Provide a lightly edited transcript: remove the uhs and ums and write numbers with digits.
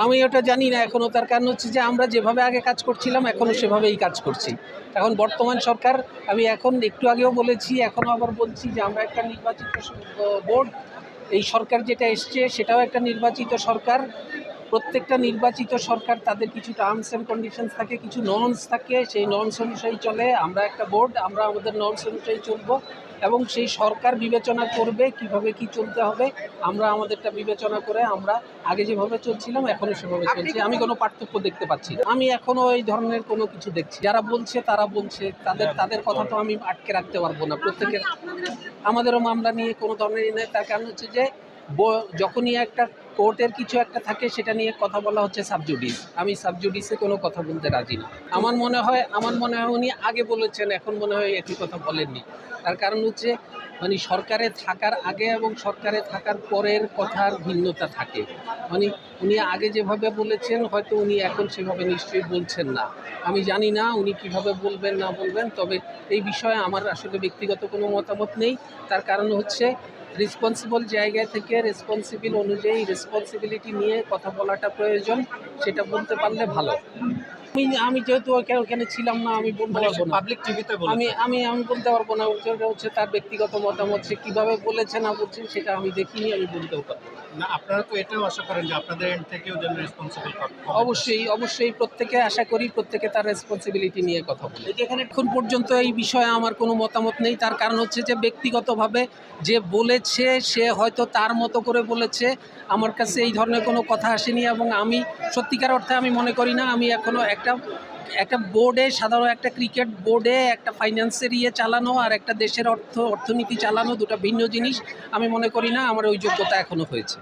আমি ওটা জানি না এখনও। তার কারণ হচ্ছে যে আমরা যেভাবে আগে কাজ করছিলাম এখনও সেভাবেই কাজ করছি। এখন বর্তমান সরকার, আমি এখন একটু আগেও বলেছি, এখনও আবার বলছি যে আমরা একটা নির্বাচিত বোর্ড, এই সরকার যেটা এসছে সেটাও একটা নির্বাচিত সরকার। প্রত্যেকটা নির্বাচিত সরকার তাদের কিছু টার্মস অ্যান্ড কন্ডিশনস থাকে, কিছু নর্মস থাকে, সেই নর্মস অনুযায়ী চলে। আমরা একটা বোর্ড, আমরা আমাদের নর্মস অনুযায়ী চলবো এবং সেই সরকার বিবেচনা করবে কিভাবে কি চলতে হবে। আমরা আমাদেরটা বিবেচনা করে আমরা আগে যেভাবে চলছিলাম এখনও সেভাবে চলছি। আমি কোনো পার্থক্য দেখতে পাচ্ছি না। আমি এখনও এই ধরনের কোনো কিছু দেখছি। যারা বলছে তারা বলছে, তাদের কথা তো আমি আটকে রাখতে পারবো না। প্রত্যেকের, আমাদেরও মামলা নিয়ে কোনো ধরনের নেই। তার কারণ হচ্ছে যে যখনই একটা কোর্টের কিছু একটা থাকে সেটা নিয়ে কথা বলা হচ্ছে সাবজুডিস। আমি সাবজুডিসে কোনো কথা বলতে রাজি না। আমার মনে হয় উনি আগে বলেছেন, এখন মনে হয় একই কথা বলেননি। তার কারণ হচ্ছে মানে সরকারে থাকার আগে এবং সরকারে থাকার পরের কথার ভিন্নতা থাকে। মানে উনি আগে যেভাবে বলেছেন হয়তো উনি এখন সেভাবে নিশ্চয়ই বলছেন না। আমি জানি না উনি কিভাবে বলবেন না বলবেন, তবে এই বিষয়ে আমার আসলে ব্যক্তিগত কোনো মতামত নেই। তার কারণ হচ্ছে রেসপন্সিবল জায়গা থেকে রেসপন্সিবল অনুযায়ী রেসপন্সিবিলিটি নিয়ে কথা বলাটা প্রয়োজন, সেটা বলতে পারলে ভালো। আমি যেহেতু ওখানে ছিলাম না, আমি বলতে পারবো না। পাবলিক টিভিতে আমি বলতে পারবো না। ওটা হচ্ছে তার ব্যক্তিগত মতামত, সে কীভাবে বলেছে না বলছেন সেটা আমি দেখিনি, আমি বলতেও পারবো না। আপনারা তো এটাও আশা করেন যে আপনাদের এন্ড থেকেও যেন রেসপন্সিবল অবশ্যই প্রত্যেকে আশা করি প্রত্যেকে তার রেসপন্সিবিলিটি নিয়ে কথা বলে। এখন পর্যন্ত এই বিষয়ে আমার কোনো মতামত নেই। তার কারণ হচ্ছে যে ব্যক্তিগতভাবে যে বলেছে সে হয়তো তার মতো করে বলেছে, আমার কাছে এই ধরনের কোনো কথা আসেনি এবং আমি সত্যিকার অর্থে আমি মনে করি না আমি এখনও একটা বোর্ডে, সাধারণ একটা ক্রিকেট বোর্ডে একটা ফাইন্যান্সের চালানো আর একটা দেশের অর্থনীতি চালানো দুটো ভিন্ন জিনিস। আমি মনে করি না আমার ওই যোগ্যতা এখনও হয়েছে।